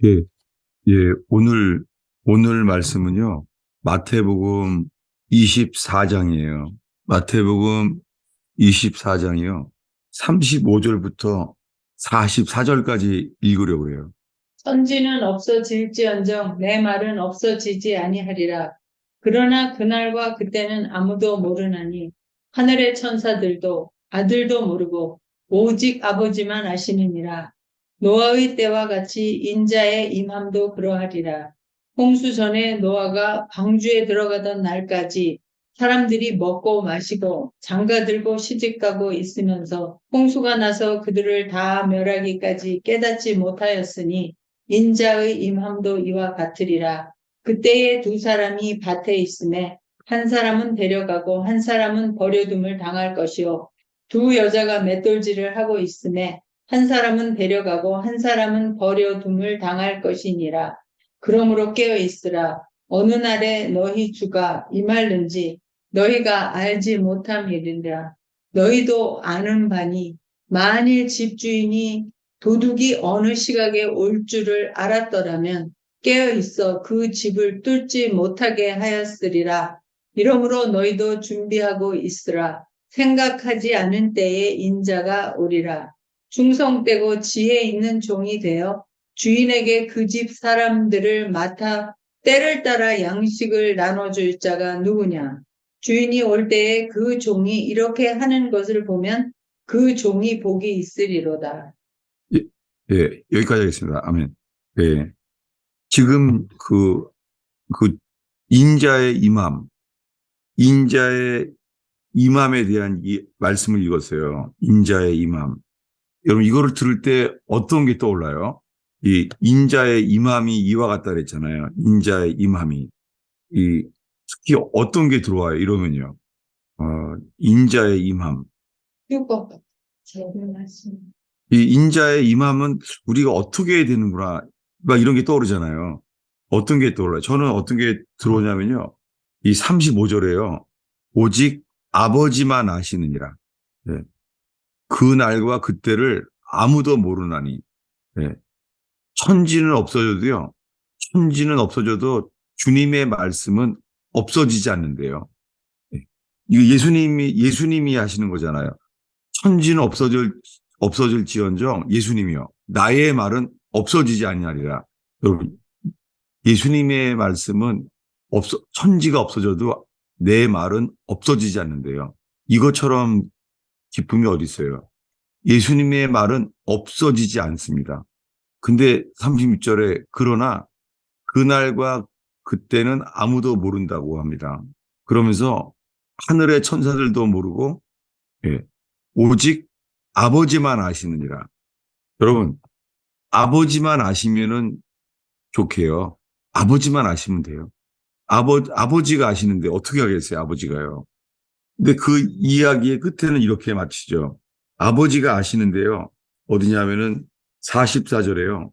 예, 예, 오늘 말씀은요, 마태복음 24장이에요. 마태복음 24장이요, 35절부터 44절까지 읽으려고 해요. 천지는 없어질지언정 내 말은 없어지지 아니하리라. 그러나 그날과 그때는 아무도 모르나니 하늘의 천사들도 아들도 모르고 오직 아버지만 아시느니라. 노아의 때와 같이 인자의 임함도 그러하리라. 홍수 전에 노아가 방주에 들어가던 날까지 사람들이 먹고 마시고 장가들고 시집가고 있으면서 홍수가 나서 그들을 다 멸하기까지 깨닫지 못하였으니 인자의 임함도 이와 같으리라. 그때에 두 사람이 밭에 있음에 한 사람은 데려가고 한 사람은 버려둠을 당할 것이요. 두 여자가 맷돌질을 하고 있음에 한 사람은 데려가고 한 사람은 버려둠을 당할 것이니라. 그러므로 깨어 있으라. 어느 날에 너희 주가 임할는지 너희가 알지 못함이리라. 너희도 아는 바니 만일 집주인이 도둑이 어느 시각에 올 줄을 알았더라면 깨어 있어 그 집을 뚫지 못하게 하였으리라. 이러므로 너희도 준비하고 있으라. 생각하지 않은 때에 인자가 오리라. 충성되고 지혜 있는 종이 되어 주인에게 그 집 사람들을 맡아 때를 따라 양식을 나눠줄 자가 누구냐? 주인이 올 때에 그 종이 이렇게 하는 것을 보면 그 종이 복이 있으리로다. 예, 예, 여기까지 하겠습니다. 아멘. 예, 지금 그 인자의 임함에 대한 이 말씀을 읽었어요. 인자의 임함. 여러분, 이거를 들을 때 어떤 게 떠올라요? 이 인자의 임함이 이와 같다 그랬잖아요. 인자의 임함이. 특히 어떤 게 들어와요? 이러면요. 인자의 임함. 휴거 제일 말씀. 이 인자의 임함은 우리가 어떻게 해야 되는구나. 막 이런 게 떠오르잖아요. 어떤 게 떠올라요? 저는 어떤 게 들어오냐면요. 이 35절에요. 오직 아버지만 아시느니라. 예. 그 날과 그때를 아무도 모르나니. 예. 천지는 없어져도 주님의 말씀은 없어지지 않는데요. 예. 이거 예수님이 하시는 거잖아요. 천지는 없어질지언정 예수님이요. 나의 말은 없어지지 아니하리라. 여러분, 예수님의 말씀은 천지가 없어져도 내 말은 없어지지 않는데요. 이것처럼 기쁨이 어디 있어요? 예수님의 말은 없어지지 않습니다. 근데 36절에 그러나 그날과 그때는 아무도 모른다고 합니다. 그러면서 하늘의 천사들도 모르고, 예, 오직 아버지만 아시느니라. 여러분, 아버지만 아시면은 좋게요. 아버지만 아시면 돼요. 아버지가 아시는데 어떻게 하겠어요, 아버지가요. 근데 그 이야기의 끝에는 이렇게 마치죠. 아버지가 아시는데요. 어디냐면은 44절에요.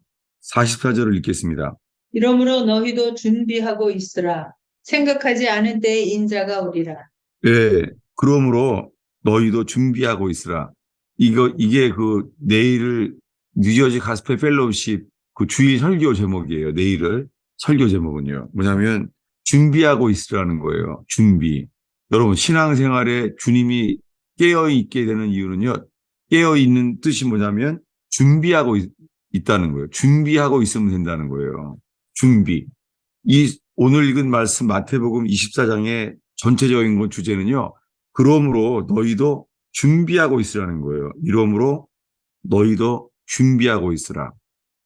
44절을 읽겠습니다. 이러므로 너희도 준비하고 있으라. 생각하지 않은 때에 인자가 오리라. 예, 그러므로 너희도 준비하고 있으라. 이게 내일을 뉴저지 가스펠 펠로우십 그 주일 설교 제목이에요. 내일을 설교 제목은요. 뭐냐면 준비하고 있으라는 거예요. 준비. 여러분, 신앙생활에 주님이 깨어있게 되는 이유는요. 깨어있는 뜻이 뭐냐면 준비하고 있다는 거예요. 준비하고 있으면 된다는 거예요. 준비. 오늘 읽은 말씀 마태복음 24장의 전체적인 건 주제는요. 그러므로 너희도 준비하고 있으라는 거예요. 이러므로 너희도 준비하고 있으라.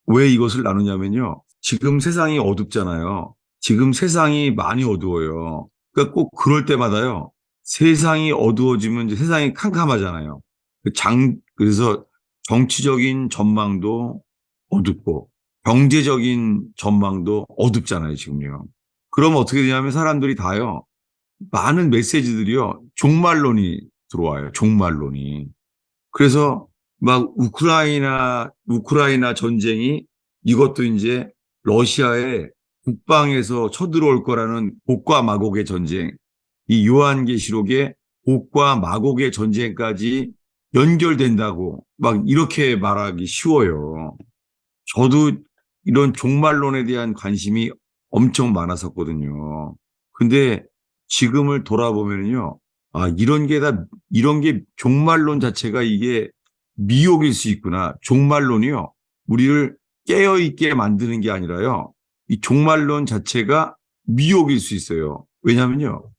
왜 이것을 나누냐면요. 지금 세상이 어둡잖아요. 지금 세상이 많이 어두워요. 그러니까 꼭 그럴 때마다요. 세상이 어두워지면 이제 세상이 캄캄하잖아요. 그래서 정치적인 전망도 어둡고 경제적인 전망도 어둡잖아요, 지금요. 그럼 어떻게 되냐면 사람들이 다요. 많은 메시지들이요. 종말론이 들어와요. 종말론이. 그래서 막 우크라이나 전쟁이 이것도 이제 러시아의 국방에서 쳐들어올 거라는 복과 마곡의 전쟁, 이 요한계시록의 복과 마곡의 전쟁까지 연결된다고 막 이렇게 말하기 쉬워요. 저도 이런 종말론에 대한 관심이 엄청 많았었거든요. 근데 지금을 돌아보면요. 아, 이런 게 종말론 자체가 이게 미혹일 수 있구나. 종말론이요. 우리를 깨어있게 만드는 게 아니라요. 이 종말론 자체가 미혹일 수 있어요. 왜냐면요.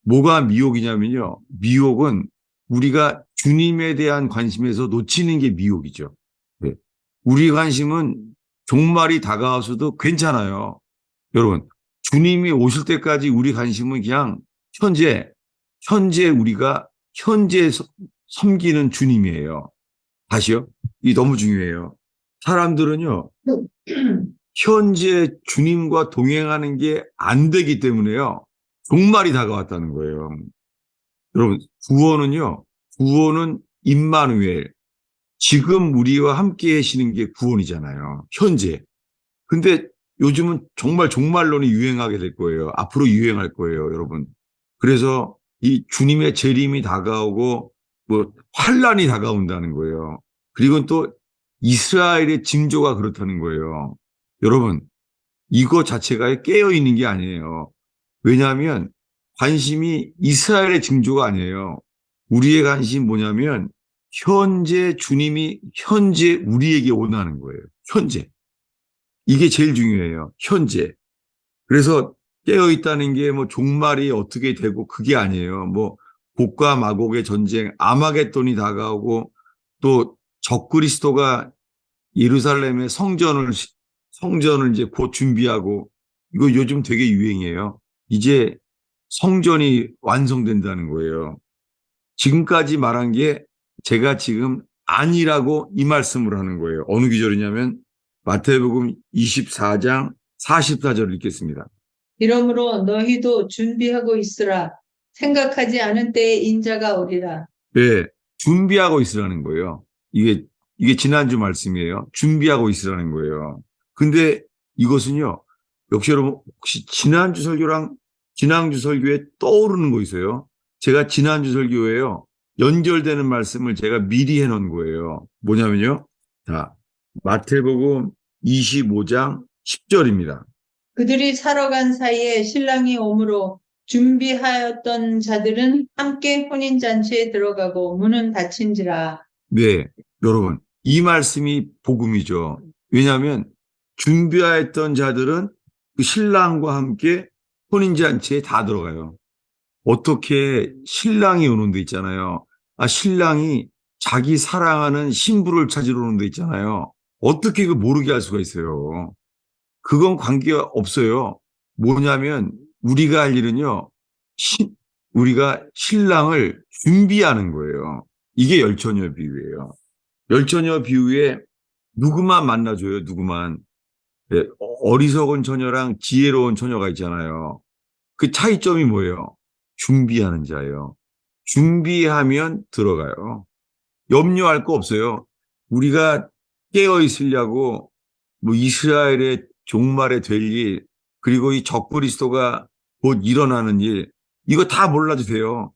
뭐가 미혹이냐면요. 미혹은 우리가 주님에 대한 관심에서 놓치는 게 미혹이죠. 네. 우리 관심은 종말이 다가와서도 괜찮아요. 여러분, 주님이 오실 때까지 우리 관심은 그냥 현재 우리가 현재 섬기는 주님이에요. 다시요. 이 너무 중요해요. 사람들은요, 현재 주님과 동행하는 게 안 되기 때문에요. 종말이 다가왔다는 거예요. 여러분, 구원은 임마누엘. 지금 우리와 함께 하시는 게 구원이잖아요. 현재. 근데 요즘은 정말 종말론이 유행하게 될 거예요. 앞으로 유행할 거예요, 여러분. 그래서 이 주님의 재림이 다가오고 뭐 환란이 다가온다는 거예요. 그리고 또 이스라엘의 징조가 그렇다는 거예요. 여러분, 이거 자체가 깨어 있는 게 아니에요. 왜냐하면 관심이 이스라엘의 징조가 아니에요. 우리의 관심이 뭐냐면 현재 주님이 현재 우리에게 원하는 거예요. 현재. 이게 제일 중요해요. 현재. 그래서 깨어 있다는 게 뭐 종말이 어떻게 되고 그게 아니에요. 뭐 곡과 마곡의 전쟁, 아마겟돈이 다가오고 또 적그리스도가 예루살렘의 성전을 이제 곧 준비하고 이거 요즘 되게 유행이에요. 이제 성전이 완성된다는 거예요. 지금까지 말한 게 제가 지금 아니라고 이 말씀을 하는 거예요. 어느 구절이냐면 마태복음 24장 44절을 읽겠습니다. 이러므로 너희도 준비하고 있으라. 생각하지 않은 때에 인자가 오리라. 네, 준비하고 있으라는 거예요. 이게 지난주 말씀이에요. 준비하고 있으라는 거예요. 근데 이것은요, 역시 여러분, 혹시 지난주 설교에 떠오르는 거 있어요? 제가 지난주 설교에요, 연결되는 말씀을 제가 미리 해놓은 거예요. 뭐냐면요. 자, 마태복음 25장 10절입니다. 그들이 사러 간 사이에 신랑이 오므로 준비하였던 자들은 함께 혼인잔치에 들어가고 문은 닫힌지라. 네, 여러분, 이 말씀이 복음이죠. 왜냐하면 준비하였던 자들은 그 신랑과 함께 혼인잔치에 다 들어가요. 어떻게 신랑이 오는 데 있잖아요. 아, 신랑이 자기 사랑하는 신부를 찾으러 오는 데 있잖아요. 어떻게 그 모르게 할 수가 있어요. 그건 관계가 없어요. 뭐냐면 우리가 할 일은요. 우리가 신랑을 준비하는 거예요. 이게 열처녀 비유예요. 열처녀 비유에 누구만 만나줘요, 누구만. 네, 어리석은 처녀랑 지혜로운 처녀가 있잖아요. 그 차이점이 뭐예요? 준비하는 자예요. 준비하면 들어가요. 염려할 거 없어요. 우리가 깨어 있으려고 뭐 이스라엘의 종말에 될 일, 그리고 이 적그리스도가 곧 일어나는 일, 이거 다 몰라도 돼요.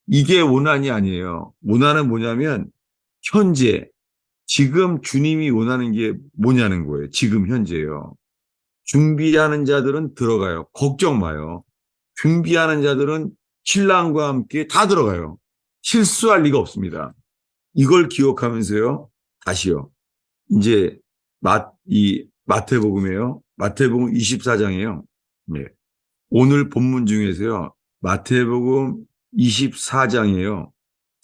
이게 원한이 아니에요. 원한은 뭐냐면 현재, 지금 주님이 원하는 게 뭐냐는 거예요. 지금 현재요. 준비하는 자들은 들어가요. 걱정 마요. 준비하는 자들은 신랑과 함께 다 들어가요. 실수할 리가 없습니다. 이걸 기억하면서요. 다시요. 이제 이 마태복음이에요. 마태복음 24장이에요. 네. 오늘 본문 중에서요. 마태복음 24장이에요.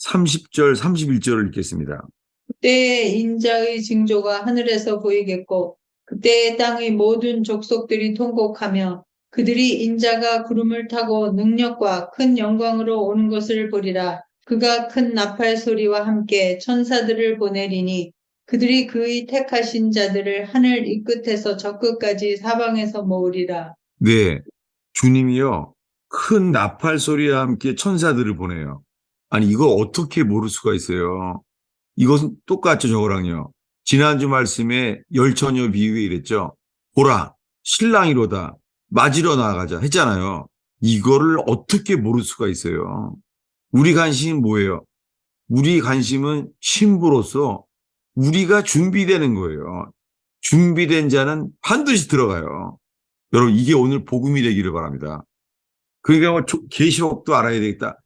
30절, 31절을 읽겠습니다. 그때에 인자의 징조가 하늘에서 보이겠고 그때에 땅의 모든 족속들이 통곡하며 그들이 인자가 구름을 타고 능력과 큰 영광으로 오는 것을 보리라. 그가 큰 나팔 소리와 함께 천사들을 보내리니 그들이 그의 택하신 자들을 하늘 이 끝에서 저 끝까지 사방에서 모으리라. 네. 주님이요. 큰 나팔 소리와 함께 천사들을 보내요. 아니, 이거 어떻게 모를 수가 있어요? 이것은 똑같죠, 저거랑요. 지난주 말씀에 열처녀 비유에 이랬죠. 보라, 신랑이로다. 맞으러 나가자 했잖아요. 이거를 어떻게 모를 수가 있어요? 우리 관심은 뭐예요? 우리 관심은 신부로서 우리가 준비되는 거예요. 준비된 자는 반드시 들어가요. 여러분, 이게 오늘 복음이 되기를 바랍니다. 그러니까 뭐 계시록도 알아야 되겠다.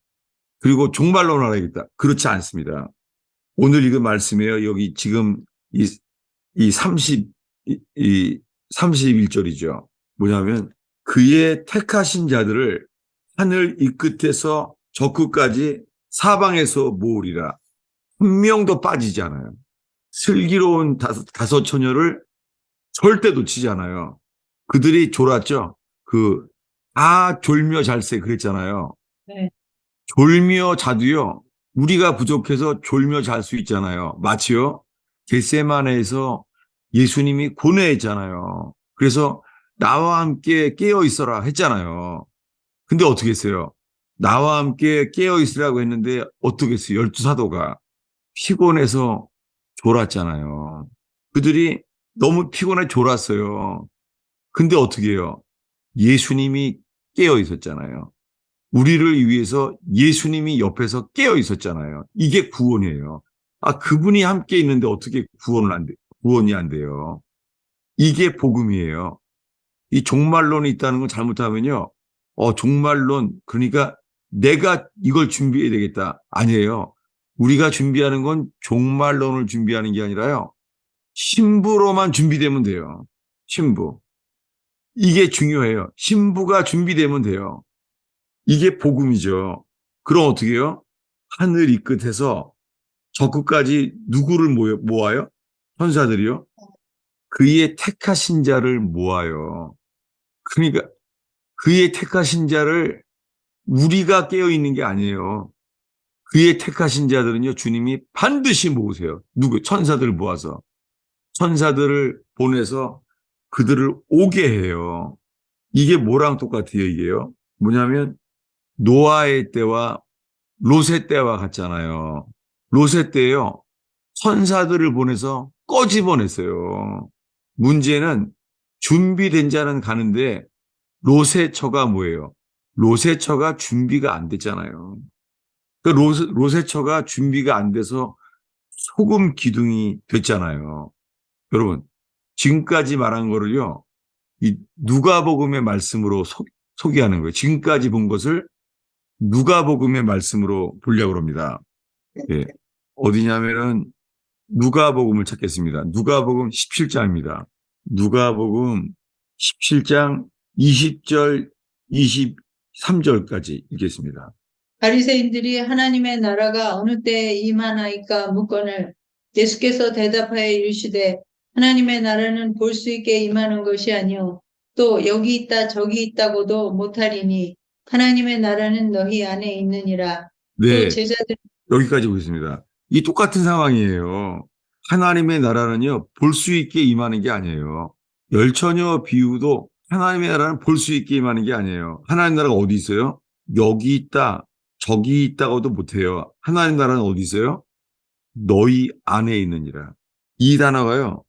그리고 종말론을 알아야겠다. 그렇지 않습니다. 오늘 읽은 말씀이에요. 여기 지금 이 31절이죠. 뭐냐면 그의 택하신 자들을 하늘 이 끝에서 저 끝까지 사방에서 모으리라. 한 명도 빠지지 않아요. 슬기로운 다섯 처녀를 절대 놓치지 않아요. 그들이 졸았죠. 졸며 잘세 그랬잖아요. 네. 졸며 자도요. 우리가 부족해서 졸며 잘 수 있잖아요. 마치요. 겟세마네에서 예수님이 고뇌했잖아요. 그래서 나와 함께 깨어 있어라 했잖아요. 근데 어떻게 했어요? 나와 함께 깨어 있으라고 했는데 어떻게 했어요? 12사도가 피곤해서 졸았잖아요. 그들이 너무 피곤해 졸았어요. 근데 어떻게 해요? 예수님이 깨어 있었잖아요. 우리를 위해서 예수님이 옆에서 깨어 있었잖아요. 이게 구원이에요. 그분이 함께 있는데 어떻게 구원이 안 돼요? 이게 복음이에요. 이 종말론이 있다는 건 잘못하면요. 종말론, 그러니까 내가 이걸 준비해야 되겠다. 아니에요. 우리가 준비하는 건 종말론을 준비하는 게 아니라요. 신부로만 준비되면 돼요. 신부. 이게 중요해요. 신부가 준비되면 돼요. 이게 복음이죠. 그럼 어떻게 해요? 하늘 이 끝에서 저 끝까지 누구를 모아요? 천사들이요? 그의 택하신 자를 모아요. 그러니까 그의 택하신 자를 우리가 깨어 있는 게 아니에요. 그의 택하신 자들은요, 주님이 반드시 모으세요. 천사들을 모아서. 천사들을 보내서 그들을 오게 해요. 이게 뭐랑 똑같아요, 이게요? 뭐냐면, 노아의 때와 롯의 때와 같잖아요. 롯의 때요, 천사들을 보내서 꺼집어냈어요. 문제는 준비된 자는 가는데, 롯의 처가 뭐예요? 롯의 처가 준비가 안 됐잖아요. 롯의 처가 준비가 안 돼서 소금 기둥이 됐잖아요. 여러분, 지금까지 말한 거를요, 이 누가복음의 말씀으로 소개하는 거예요. 지금까지 본 것을 누가복음의 말씀으로 보려고 합니다. 예. 어디냐면은 누가복음을 찾겠습니다. 누가복음 17장입니다. 누가복음 17장 20절, 23절까지 읽겠습니다. 바리새인들이 하나님의 나라가 어느 때에 임하나이까 묻거늘 예수께서 대답하여 이르시되 하나님의 나라는 볼 수 있게 임하는 것이 아니요 또 여기 있다 저기 있다고도 못하리니 하나님의 나라는 너희 안에 있느니라. 또 네, 제자들 여기까지 보겠습니다. 이 똑같은 상황이에요. 하나님의 나라는요, 볼 수 있게 임하는 게 아니에요. 열처녀 비유도 하나님의 나라는 볼 수 있게 임하는 게 아니에요. 하나님 나라가 어디 있어요? 여기 있다, 저기 있다고도 못해요. 하나님 나라는 어디 있어요? 너희 안에 있느니라. 이 단어가요,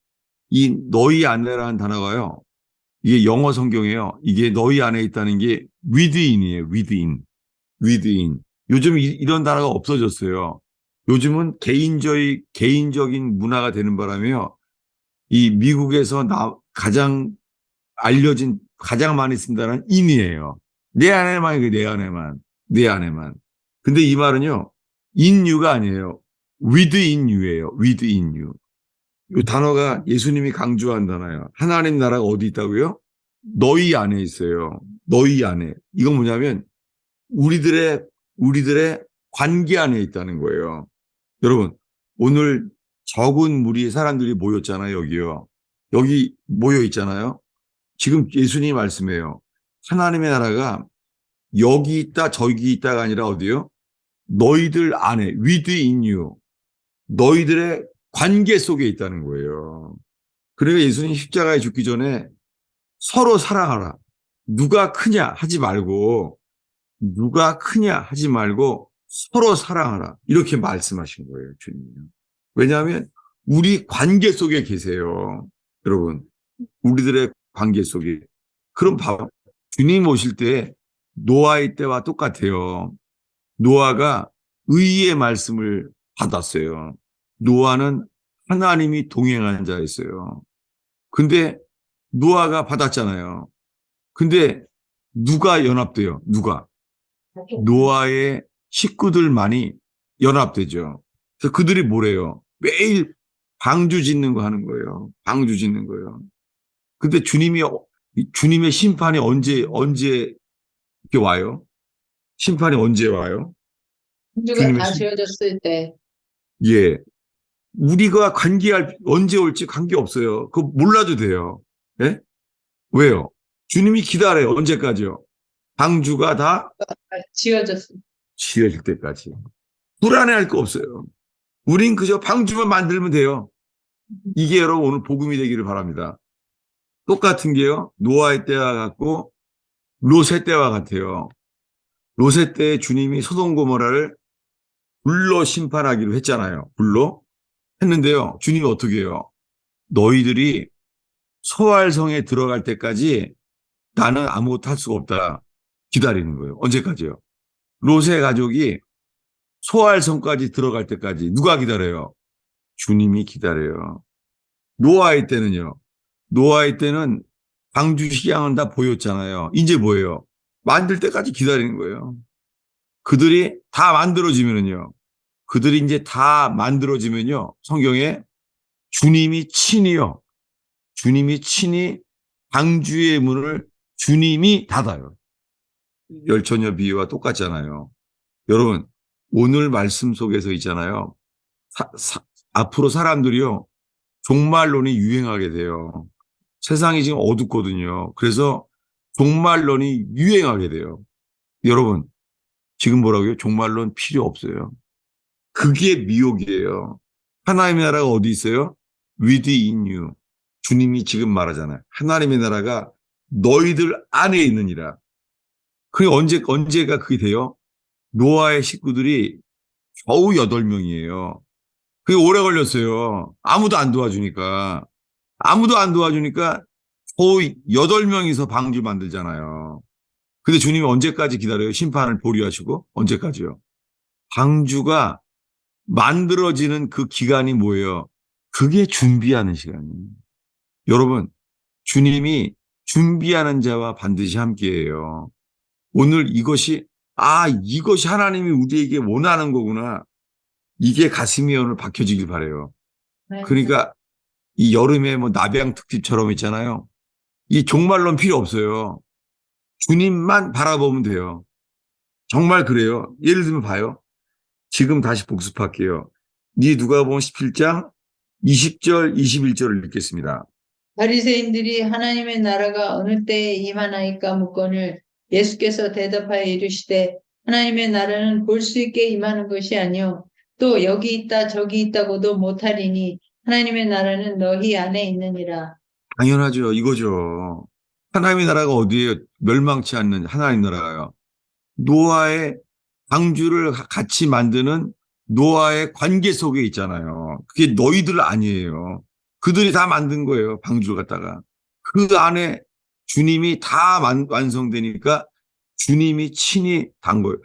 이 너희 안에라는 단어가요, 이게 영어 성경이에요. 이게 너희 안에 있다는 게 within이에요. within. 요즘 이런 단어가 없어졌어요. 요즘은 개인적인 문화가 되는 바람에요. 이 미국에서 가장 많이 쓴다는 in이에요. 내 안에만, 내 안에만. 근데 이 말은요, in you가 아니에요. within you예요. within you. 이 단어가 예수님이 강조한 단어예요. 하나님 나라가 어디 있다고요? 너희 안에 있어요. 너희 안에. 이건 뭐냐면 우리들의 관계 안에 있다는 거예요. 여러분, 오늘 적은 무리의 사람들이 모였잖아요, 여기요. 여기 모여 있잖아요. 지금 예수님이 말씀해요. 하나님의 나라가 여기 있다, 저기 있다가 아니라 어디요? 너희들 안에, within you. 너희들의 관계 속에 있다는 거예요. 그러니까 예수님 십자가에 죽기 전에 서로 사랑하라. 누가 크냐 하지 말고 서로 사랑하라. 이렇게 말씀하신 거예요, 주님이. 왜냐하면 우리 관계 속에 계세요. 여러분, 우리들의 관계 속에. 그럼 봐봐. 주님 오실 때 노아의 때와 똑같아요. 노아가 의의 말씀을 받았어요. 노아는 하나님이 동행한 자였어요. 근데 노아가 받았잖아요. 근데 누가 연합돼요? 누가? 노아의 식구들만이 연합되죠. 그래서 그들이 뭐래요? 매일 방주 짓는 거 하는 거예요. 방주 짓는 거예요. 근데 주님의 심판이 언제 이렇게 와요? 심판이 언제 와요? 문제가 주님의 다 지어졌을 때. 예. 우리가 언제 올지 관계없어요. 그거 몰라도 돼요. 예? 왜요? 주님이 기다려요. 언제까지요? 방주가 다 지어졌을 때. 지어질 때까지. 불안해할 거 없어요. 우린 그저 방주만 만들면 돼요. 이게 여러분 오늘 복음이 되기를 바랍니다. 똑같은 게요. 노아의 때와 같고 롯의 때와 같아요. 롯의 때에 주님이 소돔 고모라를 불로 심판하기로 했잖아요. 불로 했는데요. 주님이 어떻게 해요? 너희들이 소알성에 들어갈 때까지 나는 아무것도 할 수가 없다. 기다리는 거예요. 언제까지요? 롯의 가족이 소알성까지 들어갈 때까지 누가 기다려요? 주님이 기다려요. 노아의 때는요. 노아의 때는 방주 식양은 다 보였잖아요. 이제 뭐예요? 만들 때까지 기다리는 거예요. 그들이 다 만들어지면은요. 그들이 이제 다 만들어지면요. 성경에 주님이 친히요. 주님이 친히 방주의 문을 주님이 닫아요. 열처녀 비유와 똑같잖아요. 여러분, 오늘 말씀 속에서 있잖아요. 앞으로 사람들이요. 종말론이 유행하게 돼요. 세상이 지금 어둡거든요. 그래서 종말론이 유행하게 돼요. 여러분, 지금 뭐라고요? 종말론 필요 없어요. 그게 미혹이에요. 하나님의 나라가 어디 있어요? within you. 주님이 지금 말하잖아요. 하나님의 나라가 너희들 안에 있느니라. 그게 언제가 그게 돼요? 노아의 식구들이 겨우 8명이에요. 그게 오래 걸렸어요. 아무도 안 도와주니까. 아무도 안 도와주니까 겨우 8명이서 방주 만들잖아요. 근데 주님이 언제까지 기다려요? 심판을 보류하시고? 언제까지요? 방주가 만들어지는 그 기간이 뭐예요? 그게 준비하는 시간이에요. 여러분, 주님이 준비하는 자와 반드시 함께해요. 오늘 이것이 하나님이 우리에게 원하는 거구나. 이게 가슴이 오늘 박혀지길 바래요. 네. 그러니까 이 여름에 뭐 나병 특집처럼 있잖아요. 이 종말론 필요 없어요. 주님만 바라보면 돼요. 정말 그래요. 예를 들면 봐요. 지금 다시 복습할게요. 누가복음 17장 20절, 21절을 읽겠습니다. 바리새인들이 하나님의 나라가 어느 때에 임하나이까 묻거늘 예수께서 대답하여 이르시되 하나님의 나라는 볼 수 있게 임하는 것이 아니요 또 여기 있다 저기 있다고도 못하리니 하나님의 나라는 너희 안에 있느니라. 당연하죠. 이거죠. 하나님의 나라가 어디에요? 멸망치 않는 하나님 나라가요. 노아의 방주를 같이 만드는 노아의 관계 속에 있잖아요. 그게 너희들 아니에요. 그들이 다 만든 거예요. 방주를 갖다가. 그 안에 주님이 다 완성되니까 주님이 친히 단 거예요.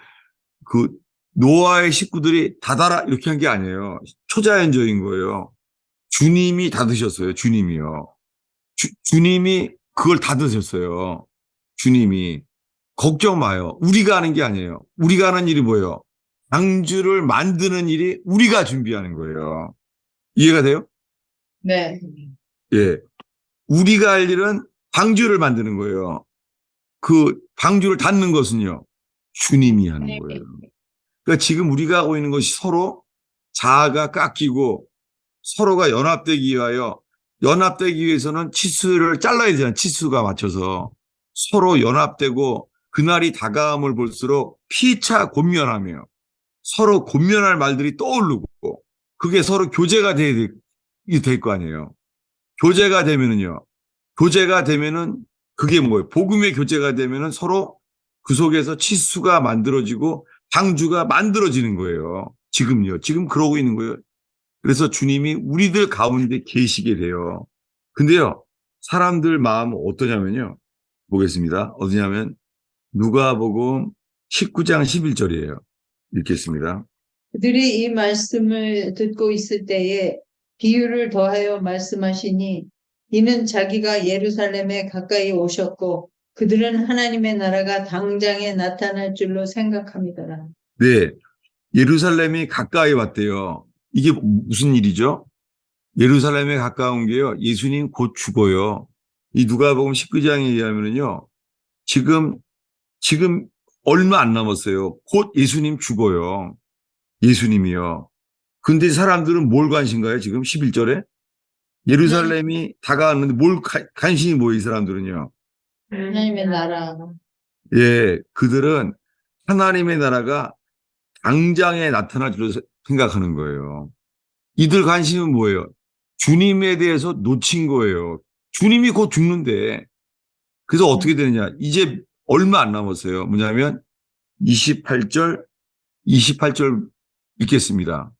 그 노아의 식구들이 닫아라 이렇게 한 게 아니에요. 초자연적인 거예요. 주님이 닫으셨어요. 주님이요. 주님이 그걸 닫으셨어요. 주님이. 걱정 마요. 우리가 하는 게 아니에요. 우리가 하는 일이 뭐예요? 방주를 만드는 일이 우리가 준비하는 거예요. 이해가 돼요? 네. 예. 우리가 할 일은 방주를 만드는 거예요. 그 방주를 닫는 것은요. 주님이 하는 거예요. 그러니까 지금 우리가 하고 있는 것이 서로 자아가 깎이고 서로가 연합되기 위해서는 치수를 잘라야 되잖아요. 치수가 맞춰서. 서로 연합되고 그날이 다가옴을 볼수록 피차 곤면하며 서로 곤면할 말들이 떠오르고 그게 서로 교제가 될 거 아니에요. 교제가 되면은 그게 뭐예요? 복음의 교제가 되면은 서로 그 속에서 치수가 만들어지고 방주가 만들어지는 거예요. 지금요. 지금 그러고 있는 거예요. 그래서 주님이 우리들 가운데 계시게 돼요. 근데요. 사람들 마음은 어떠냐면요. 보겠습니다. 어디냐면 누가복음 19장 11절이에요. 읽겠습니다. 그들이 이 말씀을 듣고 있을 때에 비유를 더하여 말씀하시니 이는 자기가 예루살렘에 가까이 오셨고 그들은 하나님의 나라가 당장에 나타날 줄로 생각합니다. 네, 예루살렘이 가까이 왔대요. 이게 무슨 일이죠? 예루살렘에 가까운 게요. 예수님 곧 죽어요. 이 누가복음 19장에 의하면요. 지금 얼마 안 남았어요. 곧 예수님 죽어요. 예수님이요. 근데 사람들은 뭘 관심가요? 지금 11절에? 예루살렘이 다가왔는데 뭘 관심이 뭐예요? 이 사람들은요. 하나님의 나라. 예, 그들은 하나님의 나라가 당장에 나타날 줄 생각하는 거예요. 이들 관심은 뭐예요? 주님에 대해서 놓친 거예요. 주님이 곧 죽는데. 그래서 어떻게 되느냐? 이제 얼마 안 남았어요. 뭐냐면 28절 읽겠습니다.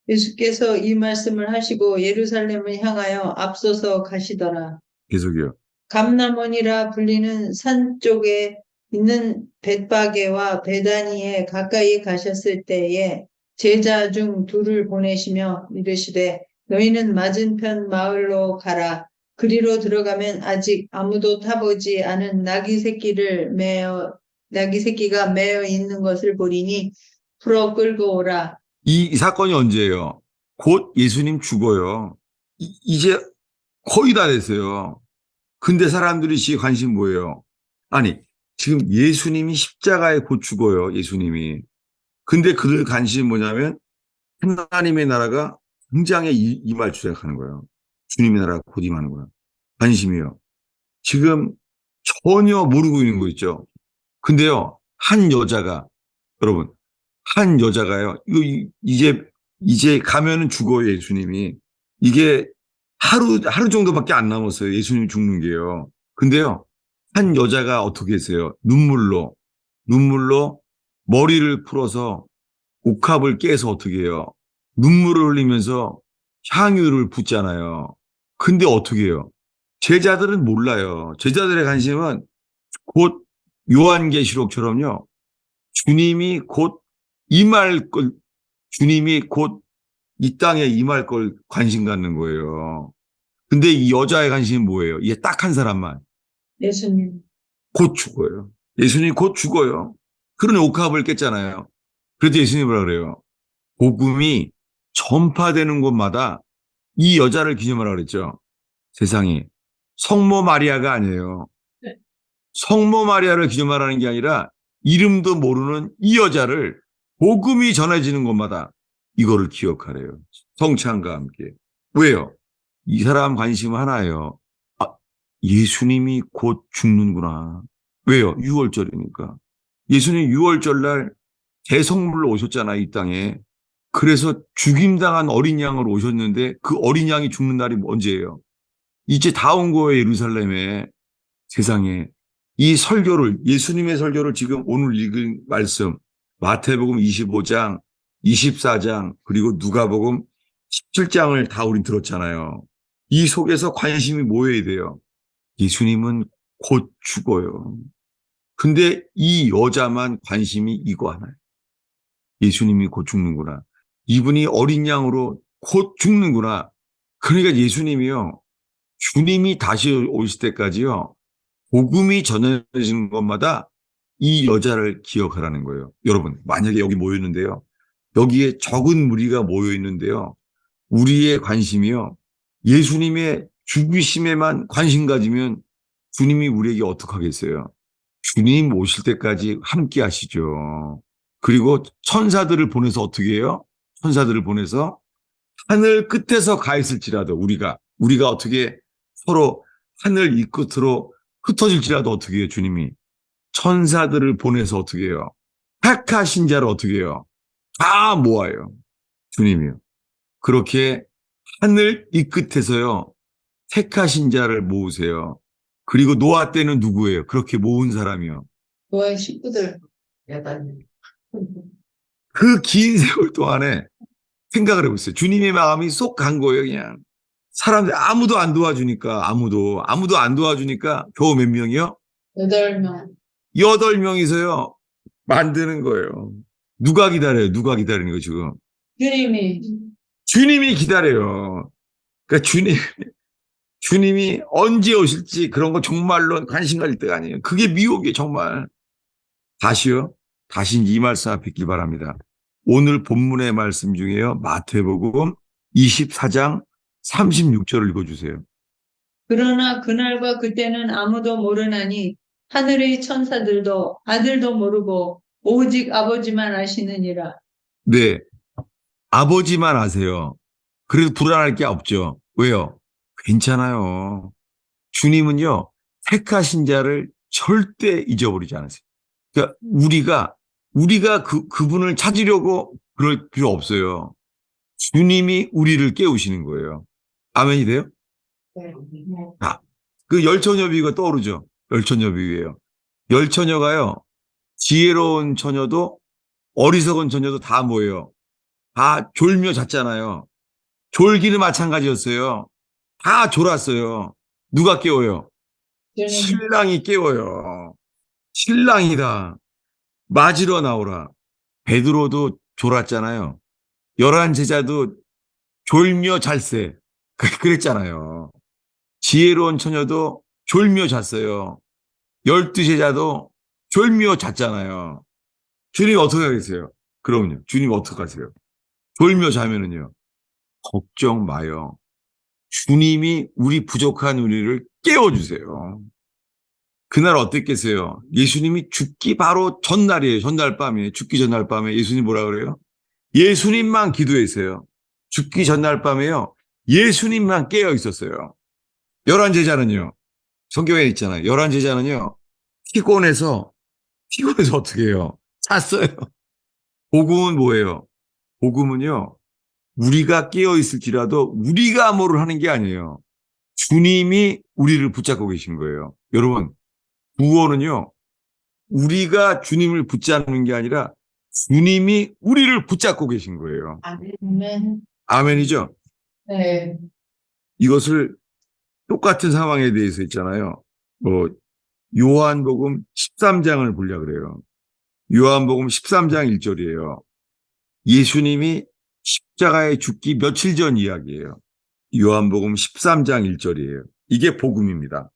예수께서 이 말씀을 하시고 예루살렘을 향하여 앞서서 가시더라. 계속이요. 감람원이라 불리는 산 쪽에 있는 벳바게와 베다니에 가까이 가셨을 때에 제자 중 둘을 보내시며 이르시되 너희는 맞은편 마을로 가라. 그리로 들어가면 아직 아무도 타보지 않은 나귀 새끼가 매어 있는 것을 보리니 풀어 끌고 오라. 이 사건이 언제예요? 곧 예수님 죽어요. 이제 거의 다 됐어요. 근데 사람들이 지금 관심 뭐예요? 아니, 지금 예수님이 십자가에 곧 죽어요. 예수님이. 근데 그들 관심이 뭐냐면 하나님의 나라가 당장에 임할 줄 생각하는 거예요. 주님의 나라가 곧 임하는 거예요. 관심이요. 지금 전혀 모르고 있는 거 있죠. 근데요, 여러분, 한 여자가요, 이제 가면은 죽어요, 예수님이. 이게 하루 정도밖에 안 남았어요, 예수님 죽는 게요. 근데요, 한 여자가 어떻게 했어요? 눈물로 머리를 풀어서 옥합을 깨서 어떻게 해요? 눈물을 흘리면서 향유를 붓잖아요. 근데 어떻게 해요? 제자들은 몰라요. 제자들의 관심은 곧 요한계시록처럼요. 주님이 곧 임할 걸, 주님이 곧 이 땅에 임할 걸 관심 갖는 거예요. 근데 이 여자의 관심은 뭐예요? 이게 딱 한 사람만. 예수님. 곧 죽어요. 예수님이 곧 죽어요. 그런 옥합을 깼잖아요. 그래도 예수님이 뭐라 그래요? 복음이 전파되는 곳마다 이 여자를 기념하라 그랬죠. 세상에. 성모 마리아가 아니에요. 네. 성모 마리아를 기념하라는 게 아니라 이름도 모르는 이 여자를 복음이 전해지는 곳마다 이거를 기억하래요. 성찬과 함께. 왜요? 이 사람 관심 하나예요. 아, 예수님이 곧 죽는구나. 왜요? 6월절이니까. 예수님 6월절 날 대성물로 오셨잖아요, 이 땅에. 그래서 죽임당한 어린 양으로 오셨는데 그 어린 양이 죽는 날이 언제예요? 이제 다 온 거예요, 예루살렘에. 세상에. 이 설교를, 예수님의 설교를 지금 오늘 읽은 말씀, 마태복음 25장, 24장, 그리고 누가복음 17장을 다 우린 들었잖아요. 이 속에서 관심이 모여야 돼요. 예수님은 곧 죽어요. 근데 이 여자만 관심이 이거 하나요. 예수님이 곧 죽는구나. 이분이 어린 양으로 곧 죽는구나. 그러니까 예수님이요. 주님이 다시 오실 때까지요. 복음이 전해지는 것마다 이 여자를 기억하라는 거예요. 여러분, 만약에 여기 모여 있는데요. 여기에 적은 무리가 모여 있는데요. 우리의 관심이요. 예수님의 죽으심에만 관심 가지면 주님이 우리에게 어떻게 하겠어요? 주님 오실 때까지 함께 하시죠. 그리고 천사들을 보내서 어떻게 해요? 천사들을 보내서 하늘 끝에서 가 있을지라도 우리가 어떻게 서로 하늘 이 끝으로 흩어질지라도 어떻게 해요? 주님이 천사들을 보내서 어떻게 해요? 택하신 자를 어떻게 해요? 다 모아요. 주님이요. 그렇게 하늘 이 끝에서요. 택하신 자를 모으세요. 그리고 노아 때는 누구예요? 그렇게 모은 사람이요. 노아의 식구들. 그 긴 세월 동안에 생각을 해보세요. 주님의 마음이 쏙 간 거예요, 그냥. 사람들 아무도 안 도와주니까, 아무도 안 도와주니까 겨우 몇 명이요? 8명. 8명이서요, 만드는 거예요. 누가 기다려요? 누가 기다리는 거 지금? 주님이. 주님이 기다려요. 그러니까 주님이 언제 오실지 그런 거 정말로 관심 가질 때가 아니에요. 그게 미혹이에요, 정말. 다시요. 다시 이 말씀 앞에 있길 바랍니다. 오늘 본문의 말씀 중에요. 마태복음 24장 36절을 읽어주세요. 그러나 그날과 그때는 아무도 모르나니 하늘의 천사들도 아들도 모르고 오직 아버지만 아시느니라. 네. 아버지만 아세요. 그래도 불안할 게 없죠. 왜요? 괜찮아요. 주님은요, 택하신 자를 절대 잊어버리지 않으세요. 그러니까 우리가 그분을 찾으려고 그럴 필요 없어요. 주님이 우리를 깨우시는 거예요. 아멘이 돼요? 네. 아, 그 열처녀비유가 떠오르죠. 열처녀비유예요. 열처녀가요, 지혜로운 처녀도 어리석은 처녀도 다 뭐예요? 다 졸며 잤잖아요. 졸기는 마찬가지였어요. 다 졸았어요. 누가 깨워요? 주님, 신랑이 깨워요. 신랑이다. 맞으러 나오라. 베드로도 졸았잖아요. 11 제자도 졸며 잘세. 그랬잖아요. 지혜로운 처녀도 졸며 잤어요. 12 제자도 졸며 잤잖아요. 주님 어떻게 하겠어요? 그럼요. 주님 어떻게 하세요? 졸며 자면은요. 걱정 마요. 주님이 우리 부족한 우리를 깨워주세요. 그날 어땠겠어요? 예수님이 죽기 바로 전날이에요. 전날 밤에. 죽기 전날 밤에 예수님 뭐라 그래요? 예수님만 기도했어요. 죽기 전날 밤에요. 예수님만 깨어 있었어요. 11 제자는요. 성경에 있잖아요. 11 제자는요. 피곤해서 어떻게 해요? 잤어요. 복음은 뭐예요? 복음은요. 우리가 깨어 있을지라도 우리가 뭐를 하는 게 아니에요. 주님이 우리를 붙잡고 계신 거예요. 여러분, 구원은요. 우리가 주님을 붙잡는 게 아니라 주님이 우리를 붙잡고 계신 거예요. 아멘. 아멘이죠? 네. 이것을 똑같은 상황에 대해서 있잖아요. 요한복음 13장을 보려 그래요. 요한복음 13장 1절이에요. 예수님이 십자가에 죽기 며칠 전 이야기예요. 요한복음 13장 1절이에요. 이게 복음입니다.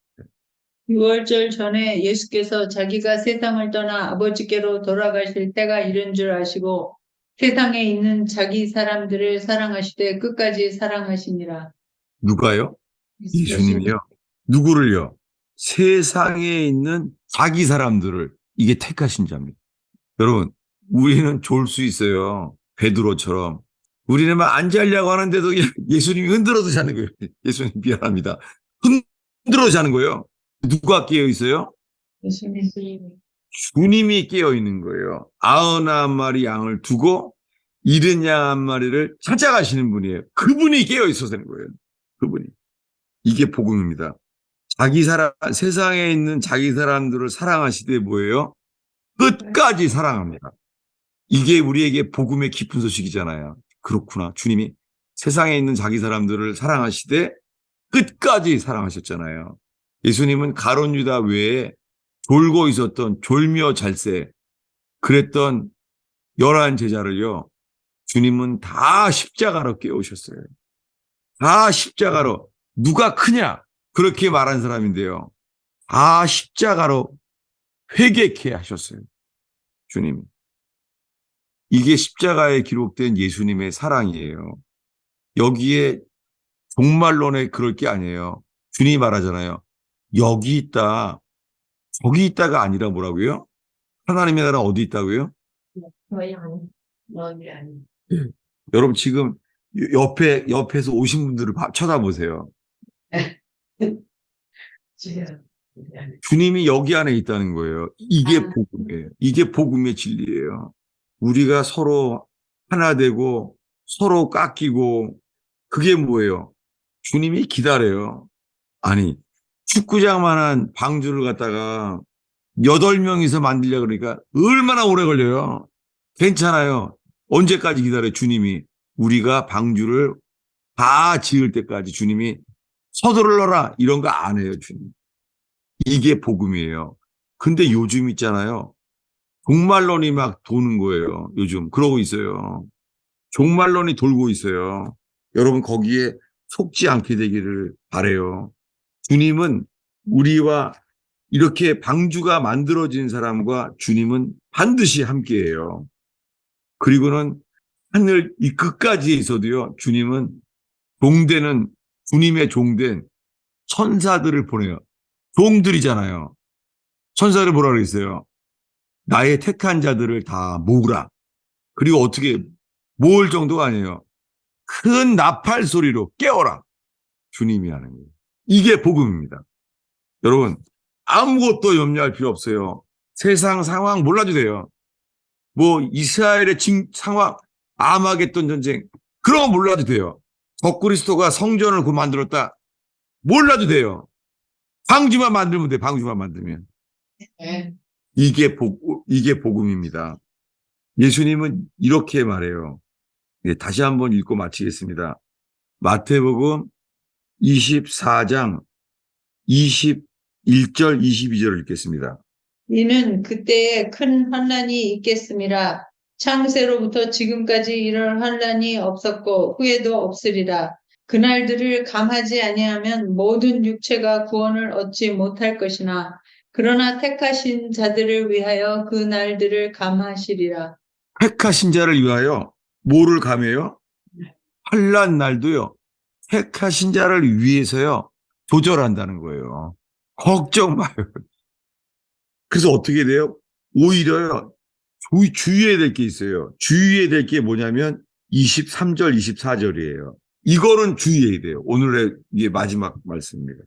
6월절 전에 예수께서 자기가 세상을 떠나 아버지께로 돌아가실 때가 이른 줄 아시고 세상에 있는 자기 사람들을 사랑하시되 끝까지 사랑하시니라. 누가요? 예수님이요. 누구를요? 세상에 있는 자기 사람들을 이게 택하신 자입니다. 여러분, 우리는 좋을 수 있어요. 베드로처럼. 우리는 막 안 자려고 하는데도 예수님이 흔들어도 자는 거예요. 예수님 미안합니다. 흔들어 자는 거예요. 누가 깨어 있어요? 예수님. 주님이 깨어 있는 거예요. 99마리 양을 두고 잃은 양 한 마리를 찾아가시는 분이에요. 그분이 깨어 있어서 되는 거예요. 그분이. 이게 복음입니다. 세상에 있는 자기 사람들을 사랑하시되 뭐예요? 끝까지 사랑합니다. 이게 우리에게 복음의 깊은 소식이잖아요. 그렇구나. 주님이 세상에 있는 자기 사람들을 사랑하시되 끝까지 사랑하셨잖아요. 예수님은 가룟 유다 외에 졸고 있었던 졸며 잘세 그랬던 11 제자를요. 주님은 다 십자가로 깨우셨어요. 다 십자가로. 누가 크냐? 그렇게 말한 사람인데요. 다 십자가로 회개케 하셨어요. 주님이. 이게 십자가에 기록된 예수님의 사랑이에요. 여기에 종말론에 그럴 게 아니에요. 주님이 말하잖아요. 여기 있다. 저기 있다가 아니라 뭐라고요? 하나님의 나라 어디 있다고요? 저희 아니, 너희 아니. 예. 여러분 지금 옆에서 오신 분들을 쳐다보세요. 주님이 여기 안에 있다는 거예요. 이게 복음이에요. 이게 복음의 진리예요. 우리가 서로 하나 되고 서로 깎이고 그게 뭐예요? 주님이 기다려요. 아니 축구장만한 방주를 갖다가 8명이서 만들려고 그러니까 얼마나 오래 걸려요. 괜찮아요. 언제까지 기다려요? 주님이. 우리가 방주를 다 지을 때까지 주님이 서두르라 이런 거 안 해요. 주님. 이게 복음이에요. 근데 요즘 있잖아요. 종말론이 막 도는 거예요. 요즘 그러고 있어요. 종말론이 돌고 있어요. 여러분 거기에 속지 않게 되기를 바라요. 주님은 우리와 이렇게 방주가 만들어진 사람과 주님은 반드시 함께해요. 그리고는 하늘 이 끝까지에 있어도요, 주님은 주님의 종된 천사들을 보내요. 종들이잖아요. 천사를 뭐라 그랬어요? 나의 택한 자들을 다 모으라. 그리고 어떻게 모을 정도가 아니에요. 큰 나팔 소리로 깨워라. 주님이 하는 거예요. 이게 복음입니다. 여러분, 아무것도 염려할 필요 없어요. 세상 상황 몰라도 돼요. 뭐 이스라엘의 상황, 아마겟돈 전쟁, 그런 거 몰라도 돼요. 적그리스도가 성전을 만들었다. 몰라도 돼요. 방주만 만들면 돼. 방주만 만들면. 네. 이게 복음입니다. 예수님은 이렇게 말해요. 네, 다시 한번 읽고 마치겠습니다. 마태복음 24장 21절 22절을 읽겠습니다. 이는 그때에 큰 환난이 있겠음이라. 창세로부터 지금까지 이런 환난이 없었고 후에도 없으리라. 그날들을 감하지 아니하면 모든 육체가 구원을 얻지 못할 것이나 그러나 택하신 자들을 위하여 그 날들을 감하시리라. 택하신 자를 위하여 뭐를 감해요? 환난 날도요. 택하신 자를 위해서요. 조절한다는 거예요. 걱정 마요. 그래서 어떻게 돼요? 오히려요. 주의해야 될 게 있어요. 주의해야 될 게 뭐냐면 23절, 24절이에요. 이거는 주의해야 돼요. 오늘의 이게 마지막 말씀입니다.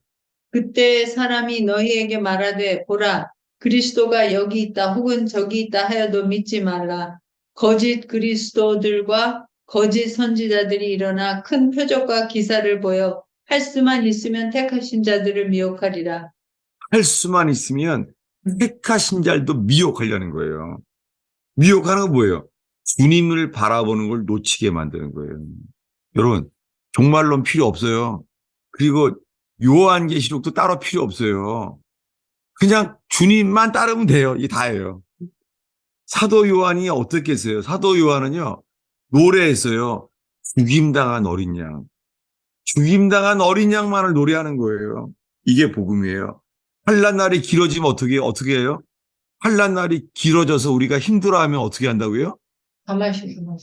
그때 사람이 너희에게 말하되 보라 그리스도가 여기 있다 혹은 저기 있다 하여도 믿지 말라. 거짓 그리스도들과 거짓 선지자들이 일어나 큰 표적과 기사를 보여 할 수만 있으면 택하신 자들을 미혹하리라. 할 수만 있으면 택하신 자들도 미혹하려는 거예요. 미혹하는 건 뭐예요? 주님을 바라보는 걸 놓치게 만드는 거예요. 여러분, 종말론 필요 없어요. 그리고 요한계시록도 따로 필요 없어요. 그냥 주님만 따르면 돼요. 이게 다예요. 사도 요한이 어떻게 했어요? 사도 요한은요, 노래했어요. 죽임당한 어린 양. 죽임당한 어린 양만을 노래하는 거예요. 이게 복음이에요. 환난 날이 길어지면 어떻게 해요? 환난 날이 길어져서 우리가 힘들어하면 어떻게 한다고요? 감하시고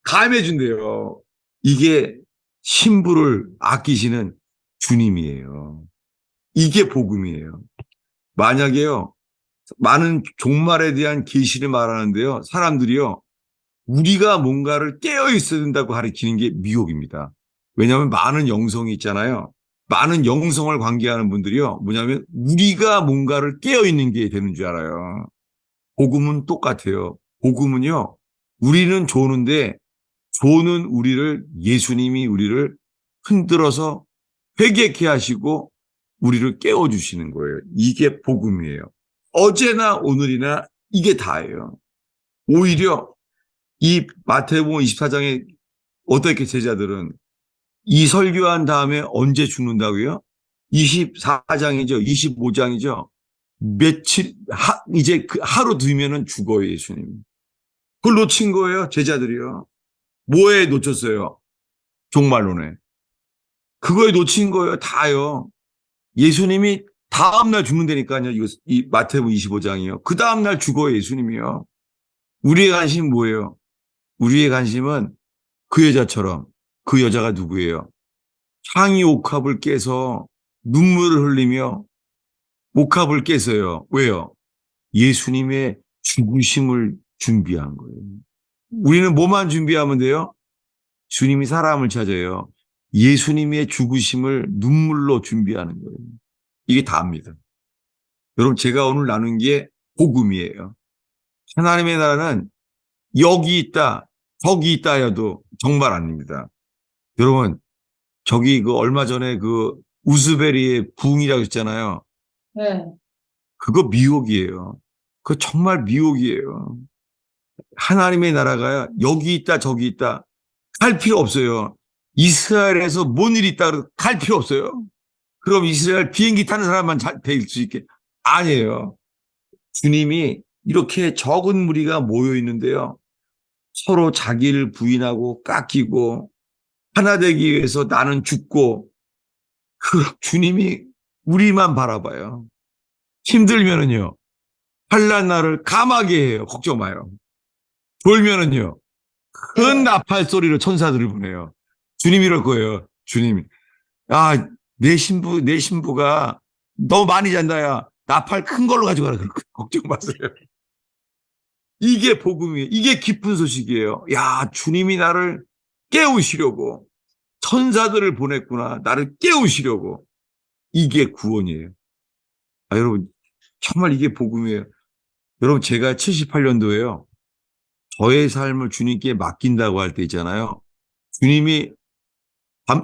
감해준대요. 이게 신부를 아끼시는 주님이에요. 이게 복음이에요. 만약에요, 많은 종말에 대한 계시를 말하는데요, 사람들이요, 우리가 뭔가를 깨어 있어야 된다고 가르치는 게 미혹입니다. 왜냐하면 많은 영성이 있잖아요. 많은 영성을 관계하는 분들이요, 뭐냐면 우리가 뭔가를 깨어 있는 게 되는 줄 알아요. 복음은 똑같아요. 복음은요, 우리는 조는데 조는 예수님이 우리를 흔들어서 회개케 하시고 우리를 깨워주시는 거예요. 이게 복음이에요. 어제나 오늘이나 이게 다예요. 오히려 이 마태복음 24장에 어떻게 제자들은 이 설교한 다음에 언제 죽는다고요? 24장이죠. 25장이죠. 이제 그 하루 뒤면은 죽어요, 예수님. 그걸 놓친 거예요, 제자들이요. 뭐에 놓쳤어요? 종말론에. 그거에 놓친 거예요, 다요. 예수님이 다음날 죽는다니까요, 이 마태복음 25장이요. 그 다음날 죽어요, 예수님이요. 우리의 관심은 뭐예요? 우리의 관심은 그 여자처럼, 그 여자가 누구예요? 향이 옥합을 깨서 눈물을 흘리며 옥합을 깼어요. 왜요? 예수님의 죽으심을 준비한 거예요. 우리는 뭐만 준비하면 돼요? 주님이 사람을 찾아요. 예수님의 죽으심을 눈물로 준비하는 거예요. 이게 다입니다. 여러분, 제가 오늘 나눈 게 복음이에요. 하나님의 나라는 여기 있다, 저기 있다 해도 정말 아닙니다. 여러분, 저기 얼마 전에 우스베리의 부흥이라고 했잖아요. 네. 그거 미혹이에요. 그거 정말 미혹이에요. 하나님의 나라가 여기 있다, 저기 있다. 갈 필요 없어요. 이스라엘에서 뭔 일이 있다, 갈 필요 없어요. 그럼 이스라엘 비행기 타는 사람만 될 수 있게. 아니에요. 주님이 이렇게 적은 무리가 모여 있는데요. 서로 자기를 부인하고 깎이고 하나 되기 위해서 나는 죽고, 그 주님이 우리만 바라봐요. 힘들면은요, 환난 날을 감하게 해요. 걱정 마요. 졸면은요, 큰 나팔 소리로 천사들을 보내요. 주님 이럴 거예요. 주님, 아, 내 신부가 너무 많이 잔다, 야. 나팔 큰 걸로 가져가라. 그럴 거예요. 걱정 마세요. 이게 복음이에요. 이게 기쁜 소식이에요. 야, 주님이 나를 깨우시려고 천사들을 보냈구나. 나를 깨우시려고. 이게 구원이에요. 아, 여러분, 정말 이게 복음이에요. 여러분, 제가 78년도에요. 저의 삶을 주님께 맡긴다고 할 때 있잖아요. 주님이